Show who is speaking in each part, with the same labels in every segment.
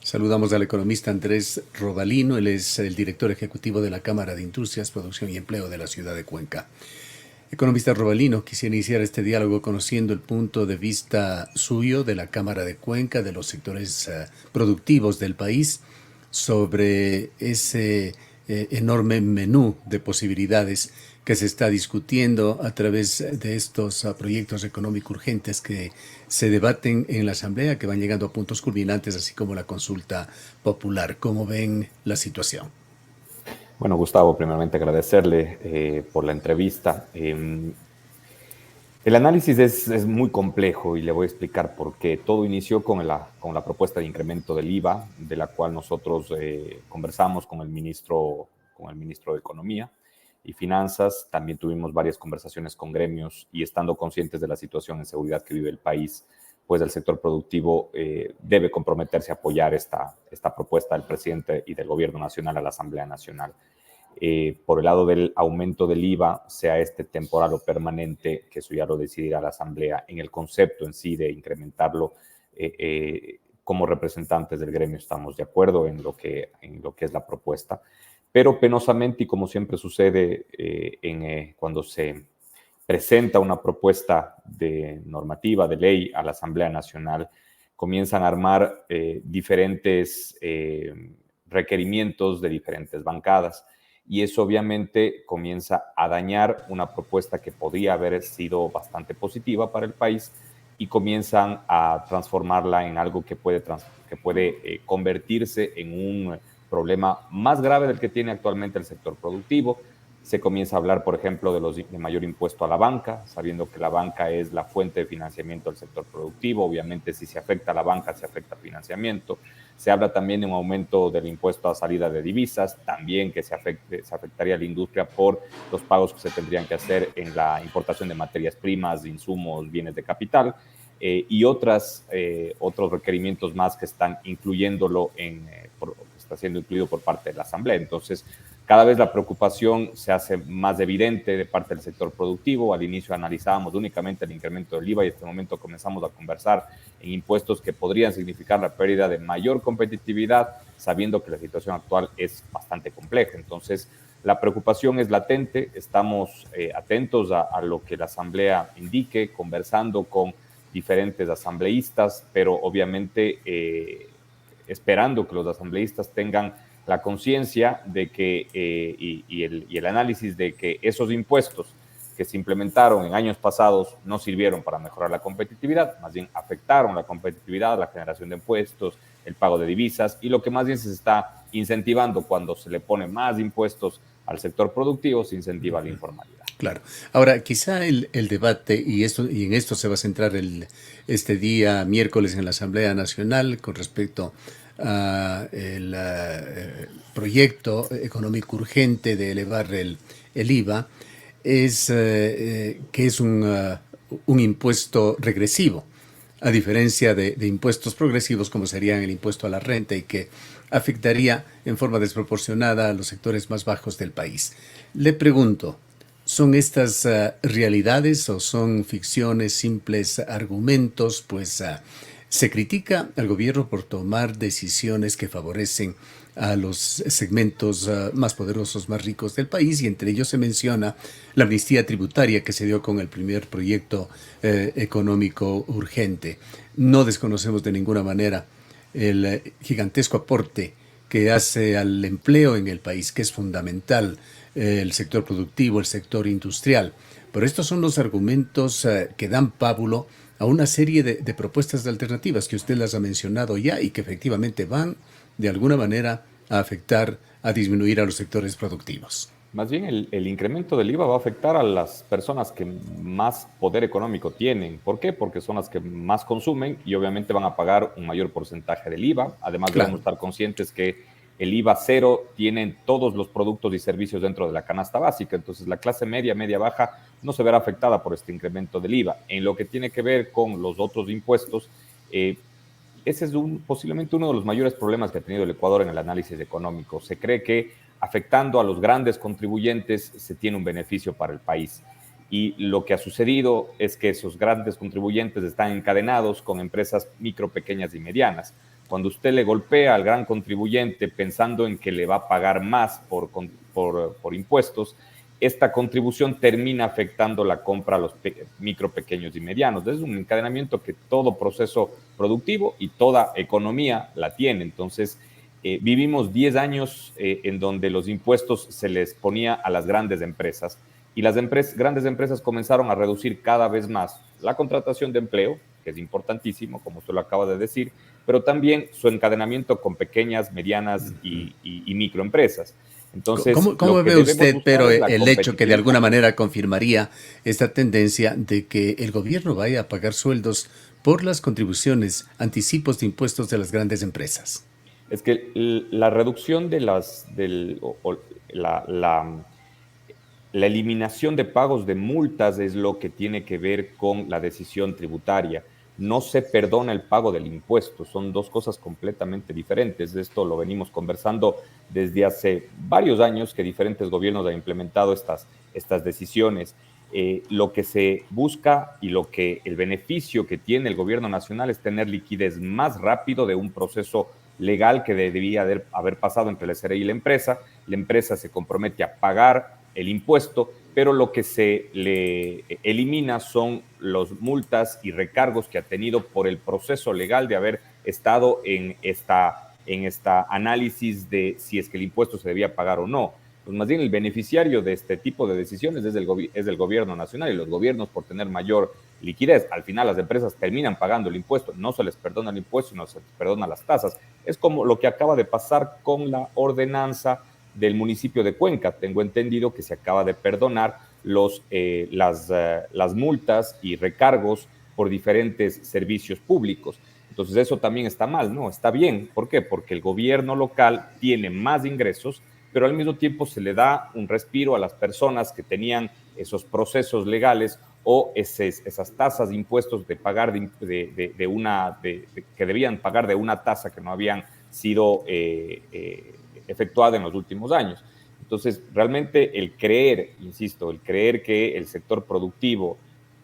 Speaker 1: Saludamos al economista Andrés Rodalino, él es el director ejecutivo de la Cámara de Industrias, Producción y Empleo de la ciudad de Cuenca. Economista Rodalino, quisiera iniciar este diálogo conociendo el punto de vista suyo de la Cámara de Cuenca, de los sectores productivos del país, sobre ese enorme menú de posibilidades que se está discutiendo a través de estos proyectos económicos urgentes que se debaten en la Asamblea, que van llegando a puntos culminantes, así como la consulta popular. ¿Cómo ven la situación?
Speaker 2: Bueno, Gustavo, primeramente agradecerle por la entrevista. El análisis es muy complejo y le voy a explicar por qué. Todo inició con la propuesta de incremento del IVA, de la cual nosotros conversamos con el ministro de Economía y Finanzas. También tuvimos varias conversaciones con gremios y estando conscientes de la situación en seguridad que vive el país, pues el sector productivo debe comprometerse a apoyar esta propuesta del presidente y del gobierno nacional a la Asamblea Nacional. Por el lado del aumento del IVA, sea este temporal o permanente, que eso ya lo decidirá la Asamblea, en el concepto en sí de incrementarlo, como representantes del gremio estamos de acuerdo en lo que es la propuesta, pero penosamente y como siempre sucede cuando se presenta una propuesta de normativa, de ley a la Asamblea Nacional, comienzan a armar diferentes requerimientos de diferentes bancadas y eso obviamente comienza a dañar una propuesta que podría haber sido bastante positiva para el país y comienzan a transformarla en algo que puede convertirse en un problema más grave del que tiene actualmente el sector productivo. Se comienza a hablar, por ejemplo, de mayor impuesto a la banca, sabiendo que la banca es la fuente de financiamiento del sector productivo. Obviamente, si se afecta a la banca, se afecta al financiamiento. Se habla también de un aumento del impuesto a salida de divisas, también que se afectaría a la industria por los pagos que se tendrían que hacer en la importación de materias primas, insumos, bienes de capital, y otros requerimientos más que están incluyéndolo que está siendo incluido por parte de la Asamblea. Entonces, cada vez la preocupación se hace más evidente de parte del sector productivo. Al inicio analizábamos únicamente el incremento del IVA y en este momento comenzamos a conversar en impuestos que podrían significar la pérdida de mayor competitividad, sabiendo que la situación actual es bastante compleja. Entonces, la preocupación es latente, estamos atentos a lo que la Asamblea indique, conversando con diferentes asambleístas, pero obviamente esperando que los asambleístas tengan la conciencia de que y el análisis de que esos impuestos que se implementaron en años pasados no sirvieron para mejorar la competitividad, más bien afectaron la competitividad, la generación de impuestos, el pago de divisas y lo que más bien se está incentivando cuando se le pone más impuestos al sector productivo, se incentiva la informalidad.
Speaker 1: Claro. Ahora, quizá el debate, y en esto se va a centrar este día miércoles en la Asamblea Nacional con respecto a el proyecto económico urgente de elevar el IVA, es que es un impuesto regresivo, a diferencia de impuestos progresivos como serían el impuesto a la renta y que afectaría en forma desproporcionada a los sectores más bajos del país. Le pregunto, ¿son estas realidades o son ficciones, simples argumentos? Pues se critica al gobierno por tomar decisiones que favorecen a los segmentos más poderosos, más ricos del país, y entre ellos se menciona la amnistía tributaria que se dio con el primer proyecto económico urgente. No desconocemos de ninguna manera el gigantesco aporte que hace al empleo en el país, que es fundamental, el sector productivo, el sector industrial. Pero estos son los argumentos que dan pábulo a una serie de propuestas de alternativas que usted las ha mencionado ya y que efectivamente van de alguna manera a afectar, a disminuir a los sectores productivos.
Speaker 2: Más bien el incremento del IVA va a afectar a las personas que más poder económico tienen. ¿Por qué? Porque son las que más consumen y obviamente van a pagar un mayor porcentaje del IVA. Además debemos
Speaker 1: Claro.
Speaker 2: estar conscientes que el IVA cero tienen todos los productos y servicios dentro de la canasta básica. Entonces la clase media, media baja no se verá afectada por este incremento del IVA. En lo que tiene que ver con los otros impuestos, ese es posiblemente uno de los mayores problemas que ha tenido el Ecuador en el análisis económico. Se cree que afectando a los grandes contribuyentes se tiene un beneficio para el país. Y lo que ha sucedido es que esos grandes contribuyentes están encadenados con empresas micro, pequeñas y medianas. Cuando usted le golpea al gran contribuyente pensando en que le va a pagar más por impuestos, esta contribución termina afectando la compra a los micro, pequeños y medianos. Es un encadenamiento que todo proceso productivo y toda economía la tiene. Entonces, vivimos 10 años en donde los impuestos se les ponía a las grandes empresas y las grandes empresas comenzaron a reducir cada vez más la contratación de empleo, que es importantísimo, como usted lo acaba de decir, pero también su encadenamiento con pequeñas, medianas y microempresas. Entonces,
Speaker 1: ¿Cómo
Speaker 2: lo que
Speaker 1: ve
Speaker 2: debemos
Speaker 1: usted,
Speaker 2: buscar
Speaker 1: pero
Speaker 2: es la
Speaker 1: el hecho que de alguna
Speaker 2: competitividad.
Speaker 1: manera confirmaría esta tendencia de que el gobierno vaya a pagar sueldos por las contribuciones, anticipos de impuestos de las grandes empresas?
Speaker 2: Es que la reducción de la eliminación de pagos de multas es lo que tiene que ver con la decisión tributaria. No se perdona el pago del impuesto, son dos cosas completamente diferentes. Esto lo venimos conversando desde hace varios años que diferentes gobiernos han implementado estas decisiones. Lo que se busca y el beneficio que tiene el gobierno nacional es tener liquidez más rápido de un proceso legal que debía haber pasado entre la SRI y la empresa. La empresa se compromete a pagar el impuesto, pero lo que se le elimina son las multas y recargos que ha tenido por el proceso legal de haber estado en esta análisis de si es que el impuesto se debía pagar o no. Pues más bien el beneficiario de este tipo de decisiones es el gobierno nacional y los gobiernos por tener mayor liquidez. Al final las empresas terminan pagando el impuesto, no se les perdona el impuesto, sino se les perdona las tasas. Es como lo que acaba de pasar con la ordenanza del municipio de Cuenca. Tengo entendido que se acaba de perdonar las multas y recargos por diferentes servicios públicos. Entonces eso también está mal, ¿no? Está bien. ¿Por qué? Porque el gobierno local tiene más ingresos, pero al mismo tiempo se le da un respiro a las personas que tenían esos procesos legales o esas tasas de impuestos de pagar que debían pagar de una tasa que no habían sido efectuada en los últimos años. Entonces, realmente el creer que el sector productivo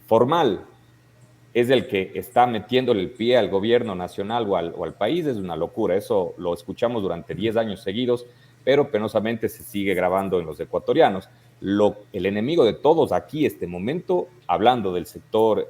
Speaker 2: formal es el que está metiéndole el pie al gobierno nacional o al país, es una locura. Eso lo escuchamos durante 10 años seguidos, pero penosamente se sigue grabando en los ecuatorianos. El enemigo de todos aquí, este momento, hablando del sector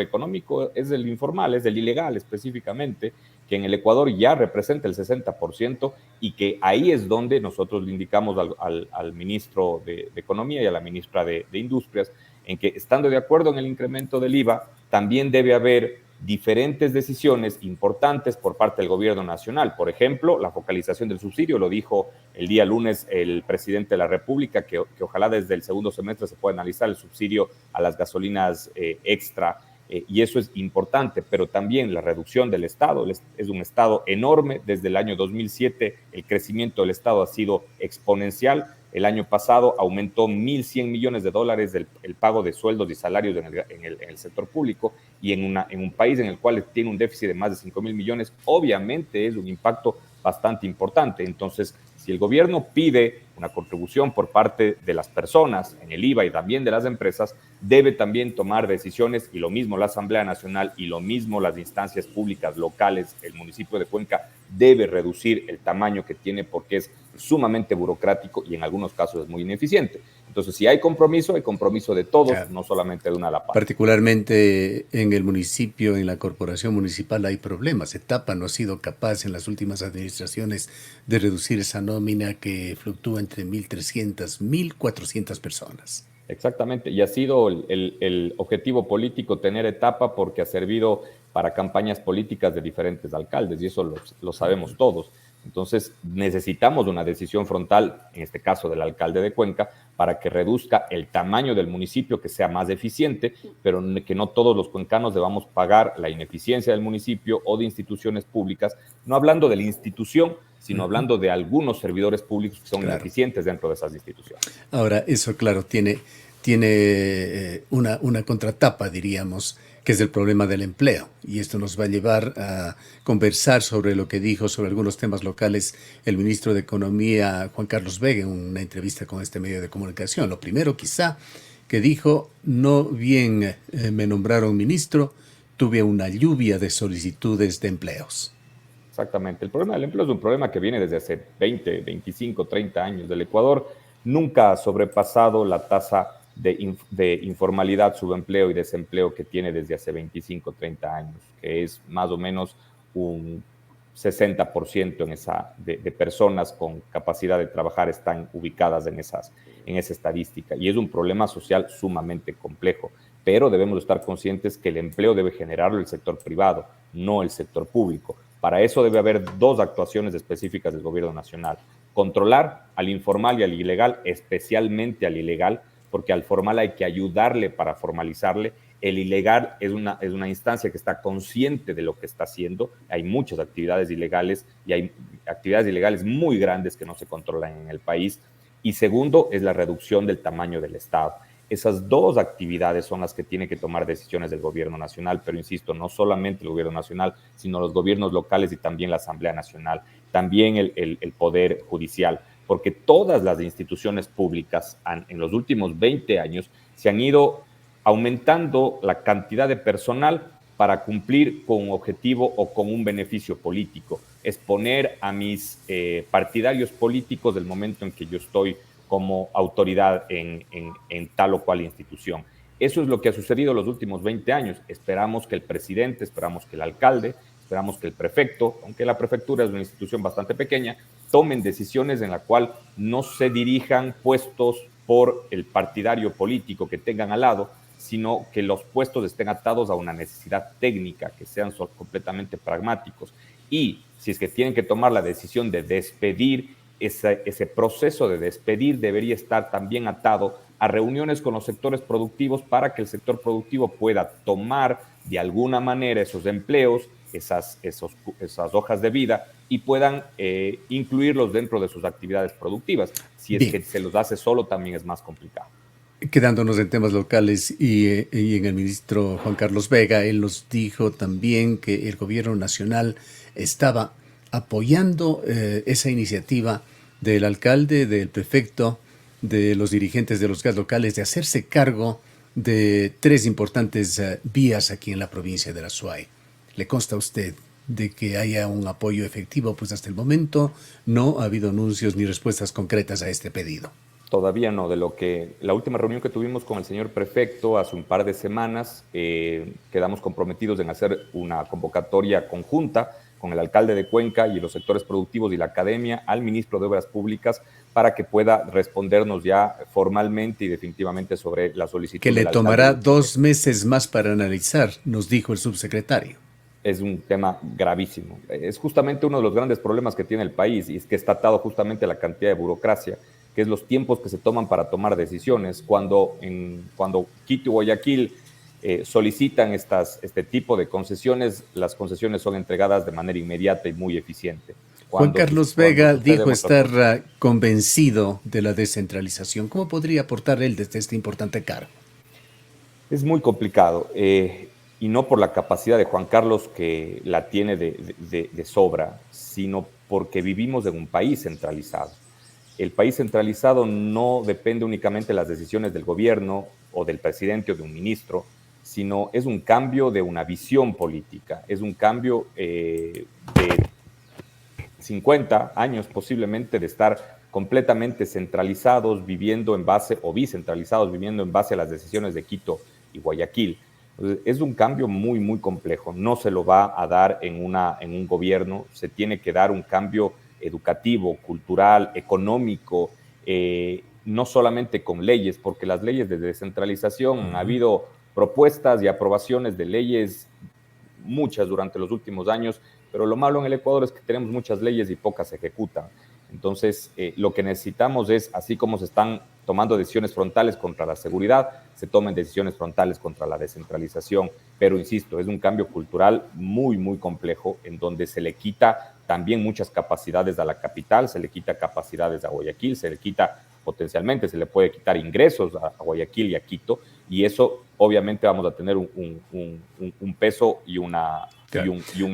Speaker 2: económico, es el informal, es el ilegal específicamente, que en el Ecuador ya representa el 60% y que ahí es donde nosotros le indicamos al ministro de Economía y a la ministra de Industrias en que, estando de acuerdo en el incremento del IVA, también debe haber diferentes decisiones importantes por parte del gobierno nacional. Por ejemplo, la focalización del subsidio, lo dijo el día lunes el presidente de la República, que ojalá desde el segundo semestre se pueda analizar el subsidio a las gasolinas extra, y eso es importante, pero también la reducción del Estado. Es un Estado enorme. Desde el año 2007 el crecimiento del Estado ha sido exponencial. El año pasado aumentó $1.100 millones el pago de sueldos y salarios en el sector público, y en un país en el cual tiene un déficit de más de 5.000 millones, obviamente es un impacto bastante importante. Entonces, si el gobierno pide una contribución por parte de las personas en el IVA y también de las empresas, debe también tomar decisiones, y lo mismo la Asamblea Nacional y lo mismo las instancias públicas locales. El municipio de Cuenca debe reducir el tamaño que tiene porque es sumamente burocrático y en algunos casos es muy ineficiente. Entonces, si hay compromiso de todos,
Speaker 1: Claro.
Speaker 2: no solamente de una a la parte.
Speaker 1: Particularmente en el municipio, en la corporación municipal hay problemas. Etapa no ha sido capaz en las últimas administraciones de reducir esa nómina que fluctúa entre 1.300, 1.400 personas.
Speaker 2: Exactamente, y ha sido el objetivo político tener etapa porque ha servido para campañas políticas de diferentes alcaldes, y eso lo sabemos todos. Entonces necesitamos una decisión frontal, en este caso del alcalde de Cuenca, para que reduzca el tamaño del municipio, que sea más eficiente, pero que no todos los cuencanos debamos pagar la ineficiencia del municipio o de instituciones públicas, no hablando de la institución, sino hablando de algunos servidores públicos que son
Speaker 1: Claro.
Speaker 2: ineficientes dentro de esas instituciones.
Speaker 1: Ahora, eso, claro, tiene una contratapa, diríamos, que es el problema del empleo. Y esto nos va a llevar a conversar sobre lo que dijo sobre algunos temas locales el ministro de Economía, Juan Carlos Vega, en una entrevista con este medio de comunicación. Lo primero, quizá, que dijo: no bien me nombraron ministro, tuve una lluvia de solicitudes de empleos.
Speaker 2: exactamente. El problema del empleo es un problema que viene desde hace 20, 25, 30 años. El Ecuador nunca ha sobrepasado la tasa de informalidad, subempleo y desempleo que tiene desde hace 25, 30 años, que es más o menos un 60% de personas con capacidad de trabajar están ubicadas en esa estadística. Y es un problema social sumamente complejo, pero debemos estar conscientes que el empleo debe generarlo el sector privado, no el sector público. Para eso debe haber dos actuaciones específicas del gobierno nacional: controlar al informal y al ilegal, especialmente al ilegal, porque al formal hay que ayudarle para formalizarle. El ilegal es una instancia que está consciente de lo que está haciendo. Hay muchas actividades ilegales y hay actividades ilegales muy grandes que no se controlan en el país. Y segundo es la reducción del tamaño del Estado. Esas dos actividades son las que tiene que tomar decisiones del gobierno nacional, pero insisto, no solamente el gobierno nacional, sino los gobiernos locales y también la Asamblea Nacional, también el Poder Judicial, porque todas las instituciones públicas en los últimos 20 años se han ido aumentando la cantidad de personal para cumplir con un objetivo o con un beneficio político. Exponer a mis partidarios políticos del momento en que yo estoy como autoridad en tal o cual institución. Eso es lo que ha sucedido en los últimos 20 años. Esperamos que el presidente, esperamos que el alcalde, esperamos que el prefecto, aunque la prefectura es una institución bastante pequeña, tomen decisiones en la cual no se dirijan puestos por el partidario político que tengan al lado, sino que los puestos estén atados a una necesidad técnica, que sean completamente pragmáticos. Y si es que tienen que tomar la decisión de despedir, ese proceso de despedir debería estar también atado a reuniones con los sectores productivos para que el sector productivo pueda tomar de alguna manera esos empleos, esas hojas de vida y puedan incluirlos dentro de sus actividades productivas. Si es que se los hace solo, también es más complicado.
Speaker 1: Quedándonos en temas locales y en el ministro Juan Carlos Vega, él nos dijo también que el gobierno nacional estaba apoyando esa iniciativa del alcalde, del prefecto, de los dirigentes de los gas locales de hacerse cargo de 3 importantes vías aquí en la provincia de la Suay. ¿Le consta a usted de que haya un apoyo efectivo? Pues hasta el momento no ha habido anuncios ni respuestas concretas a este pedido.
Speaker 2: Todavía no. La última reunión que tuvimos con el señor prefecto hace un par de semanas, quedamos comprometidos en hacer una convocatoria conjunta con el alcalde de Cuenca y los sectores productivos y la academia al ministro de Obras Públicas para que pueda respondernos ya formalmente y definitivamente sobre la solicitud.
Speaker 1: Que le tomará 2 meses más para analizar, nos dijo el subsecretario.
Speaker 2: Es un tema gravísimo. Es justamente uno de los grandes problemas que tiene el país y es que está atado justamente a la cantidad de burocracia, que es los tiempos que se toman para tomar decisiones. Cuando Quito y Guayaquil solicitan este tipo de concesiones, las concesiones son entregadas de manera inmediata y muy eficiente.
Speaker 1: Juan Carlos Vega dijo estar convencido de la descentralización. ¿Cómo podría aportar él desde este importante cargo?
Speaker 2: Es muy complicado, y no por la capacidad de Juan Carlos, que la tiene de sobra, sino porque vivimos en un país centralizado. El país centralizado no depende únicamente de las decisiones del gobierno o del presidente o de un ministro, sino es un cambio de una visión política, es un cambio de 50 años posiblemente de estar completamente centralizados, viviendo en base, o bicentralizados, viviendo en base a las decisiones de Quito y Guayaquil. Es un cambio muy, muy complejo. No se lo va a dar en un gobierno. Se tiene que dar un cambio educativo, cultural, económico, no solamente con leyes, porque las leyes de descentralización, ha habido propuestas y aprobaciones de leyes, muchas durante los últimos años, pero lo malo en el Ecuador es que tenemos muchas leyes y pocas se ejecutan. Entonces, lo que necesitamos es, así como se están tomando decisiones frontales contra la seguridad, se tomen decisiones frontales contra la descentralización. Pero, insisto, es un cambio cultural muy, muy complejo, en donde se le quita también muchas capacidades a la capital, se le quita capacidades a Guayaquil, se le quita potencialmente, se le puede quitar ingresos a Guayaquil y a Quito, y eso obviamente vamos a tener un peso y un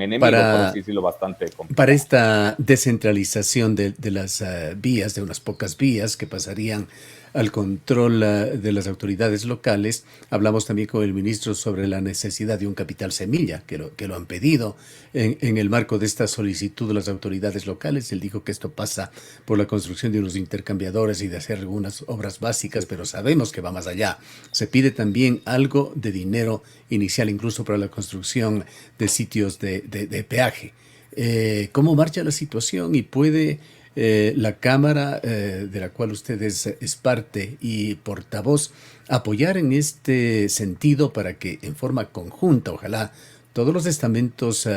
Speaker 2: enemigo, por así decirlo, bastante complicado.
Speaker 1: Para esta descentralización de las vías, de unas pocas vías que pasarían al control de las autoridades locales. Hablamos también con el ministro sobre la necesidad de un capital semilla, que lo han pedido en el marco de esta solicitud de las autoridades locales. Él dijo que esto pasa por la construcción de unos intercambiadores y de hacer algunas obras básicas, pero sabemos que va más allá. Se pide también algo de dinero inicial, incluso para la construcción de sitios de peaje. ¿Cómo marcha la situación y puede la Cámara, de la cual usted es parte y portavoz, apoyar en este sentido para que en forma conjunta, ojalá, todos los estamentos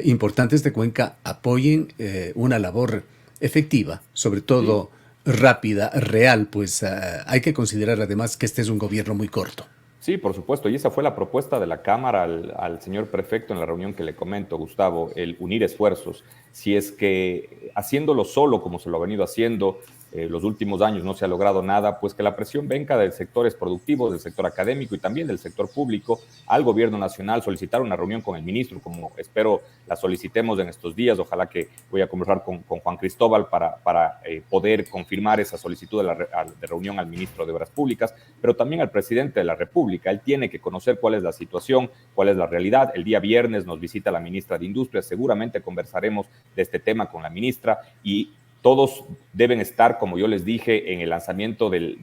Speaker 1: importantes de Cuenca apoyen una labor efectiva, sobre todo rápida, real, pues hay que considerar además que este es un gobierno muy corto.
Speaker 2: Sí, por supuesto, y esa fue la propuesta de la Cámara al señor prefecto en la reunión que le comento, Gustavo, el unir esfuerzos. Si es que haciéndolo solo, como se lo ha venido haciendo los últimos años, no se ha logrado nada, pues que la presión venga de sectores productivos, del sector académico y también del sector público al gobierno nacional, solicitar una reunión con el ministro, como espero la solicitemos en estos días. Ojalá que voy a conversar con Juan Cristóbal para poder confirmar esa solicitud de reunión al ministro de Obras Públicas, pero también al presidente de la República. Él tiene que conocer cuál es la situación, cuál es la realidad. El día viernes nos visita la ministra de Industria, seguramente conversaremos de este tema con la ministra y todos deben estar, como yo les dije, en el lanzamiento del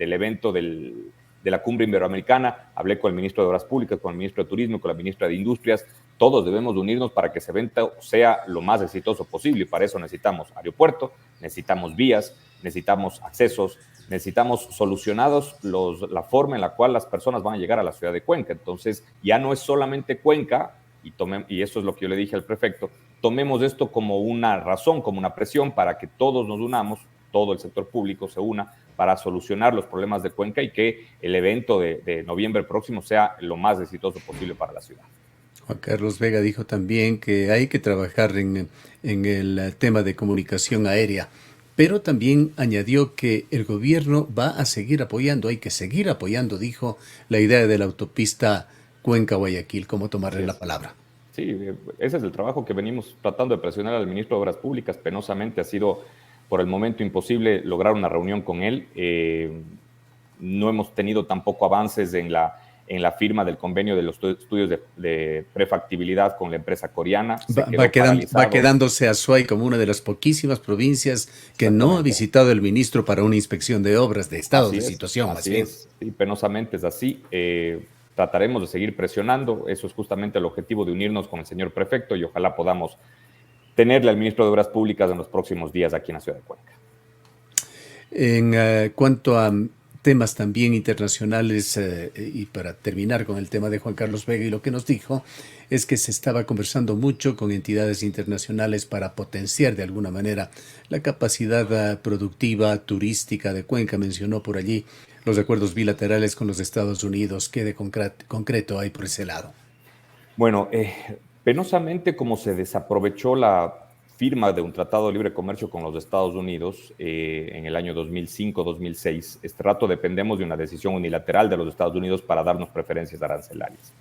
Speaker 2: evento de la Cumbre Iberoamericana. Hablé con el ministro de Obras Públicas, con el ministro de Turismo, con la ministra de Industrias. Todos debemos unirnos para que ese evento sea lo más exitoso posible, y para eso necesitamos aeropuerto, necesitamos vías, necesitamos accesos, necesitamos solucionados la forma en la cual las personas van a llegar a la ciudad de Cuenca. Entonces, ya no es solamente Cuenca, y eso es lo que yo le dije al prefecto, tomemos esto como una razón, como una presión para que todos nos unamos, todo el sector público se una para solucionar los problemas de Cuenca y que el evento de noviembre próximo sea lo más exitoso posible para la ciudad.
Speaker 1: Juan Carlos Vega dijo también que hay que trabajar en el tema de comunicación aérea, pero también añadió que el gobierno va a seguir apoyando, hay que seguir apoyando, dijo, la idea de la autopista Cuenca-Guayaquil. ¿Cómo tomarle la palabra?
Speaker 2: Sí, ese es el trabajo que venimos tratando de presionar al ministro de Obras Públicas. Penosamente ha sido por el momento imposible lograr una reunión con él. No hemos tenido tampoco avances en la firma del convenio de los estudios de prefactibilidad con la empresa coreana.
Speaker 1: Va quedándose Azuay como una de las poquísimas provincias que no ha visitado el ministro para una inspección de obras, de estado de situación.
Speaker 2: Así es, sí, penosamente es así. Trataremos de seguir presionando. Eso es justamente el objetivo de unirnos con el señor prefecto y ojalá podamos tenerle al ministro de Obras Públicas en los próximos días aquí en la ciudad de Cuenca.
Speaker 1: En cuanto a temas también internacionales, y para terminar con el tema de Juan Carlos Vega, y lo que nos dijo es que se estaba conversando mucho con entidades internacionales para potenciar de alguna manera la capacidad productiva, turística de Cuenca. Mencionó por allí los acuerdos bilaterales con los Estados Unidos. ¿Qué de concreto hay por ese lado?
Speaker 2: Bueno, penosamente como se desaprovechó la firma de un tratado de libre comercio con los Estados Unidos en el año 2005-2006, este rato dependemos de una decisión unilateral de los Estados Unidos para darnos preferencias arancelarias.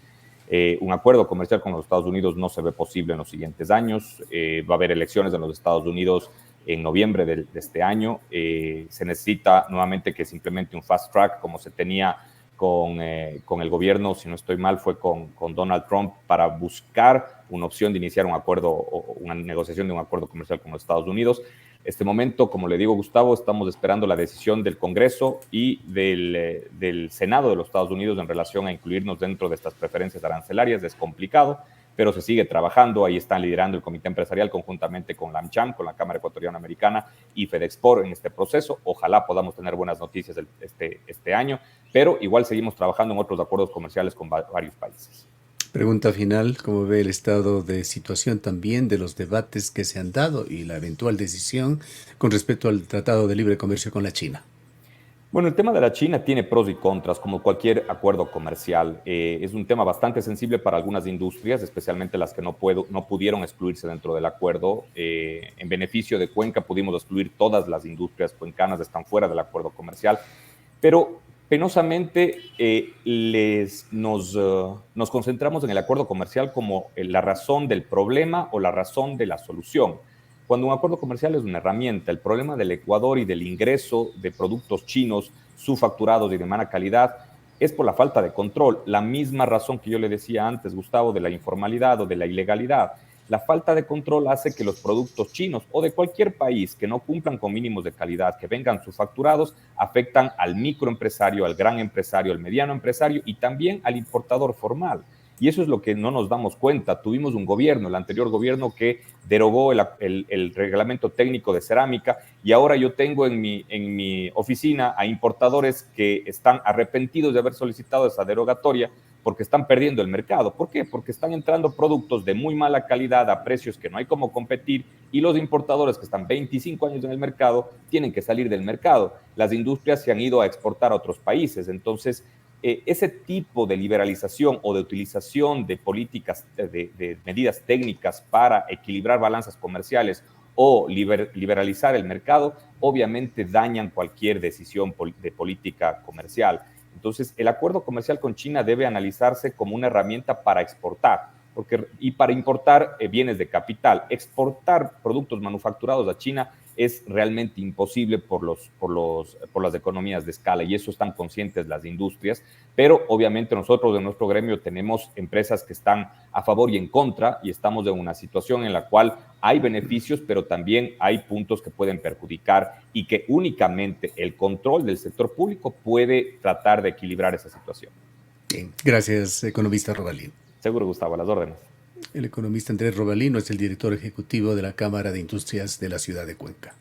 Speaker 2: Un acuerdo comercial con los Estados Unidos no se ve posible en los siguientes años. Va a haber elecciones en los Estados Unidos en noviembre de este año. Se necesita nuevamente que se implemente un fast track como se tenía con el gobierno, si no estoy mal, fue con Donald Trump, para buscar una opción de iniciar un acuerdo o una negociación de un acuerdo comercial con los Estados Unidos. Este momento, como le digo, Gustavo, estamos esperando la decisión del Congreso y del Senado de los Estados Unidos en relación a incluirnos dentro de estas preferencias arancelarias. Es complicado, pero se sigue trabajando. Ahí están liderando el comité empresarial conjuntamente con la AmCham, con la Cámara Ecuatoriana Americana y FedExport en este proceso. Ojalá podamos tener buenas noticias este año, pero igual seguimos trabajando en otros acuerdos comerciales con varios países.
Speaker 1: Pregunta final, ¿cómo ve el estado de situación también de los debates que se han dado y la eventual decisión con respecto al Tratado de Libre Comercio con la China?
Speaker 2: Bueno, el tema de la China tiene pros y contras, como cualquier acuerdo comercial. Es un tema bastante sensible para algunas industrias, especialmente las que no pudieron excluirse dentro del acuerdo. En beneficio de Cuenca pudimos excluir todas las industrias cuencanas, están fuera del acuerdo comercial, pero penosamente nos concentramos en el acuerdo comercial como la razón del problema o la razón de la solución. cuando un acuerdo comercial es una herramienta. El problema del Ecuador y del ingreso de productos chinos subfacturados y de mala calidad es por la falta de control. La misma razón que yo le decía antes, Gustavo, de la informalidad o de la ilegalidad. La falta de control hace que los productos chinos o de cualquier país que no cumplan con mínimos de calidad, que vengan subfacturados, afectan al microempresario, al gran empresario, al mediano empresario y también al importador formal. Y eso es lo que no nos damos cuenta. Tuvimos un gobierno, el anterior gobierno, que derogó el reglamento técnico de cerámica, y ahora yo tengo en mi oficina a importadores que están arrepentidos de haber solicitado esa derogatoria porque están perdiendo el mercado. ¿Por qué? Porque están entrando productos de muy mala calidad a precios que no hay cómo competir, y los importadores que están 25 años en el mercado tienen que salir del mercado. Las industrias se han ido a exportar a otros países. Entonces, ese tipo de liberalización o de utilización de políticas, de medidas técnicas para equilibrar balanzas comerciales o liberalizar el mercado, obviamente dañan cualquier decisión de política comercial. Entonces, el acuerdo comercial con China debe analizarse como una herramienta para exportar, y para importar bienes de capital. Exportar productos manufacturados a China es realmente imposible por las economías de escala, y eso están conscientes las industrias, pero obviamente nosotros en nuestro gremio tenemos empresas que están a favor y en contra, y estamos en una situación en la cual hay beneficios, pero también hay puntos que pueden perjudicar, y que únicamente el control del sector público puede tratar de equilibrar esa situación.
Speaker 1: Bien, gracias, economista Robalín.
Speaker 2: Seguro, Gustavo, a las órdenes.
Speaker 1: El economista Andrés Robalino es el director ejecutivo de la Cámara de Industrias de la ciudad de Cuenca.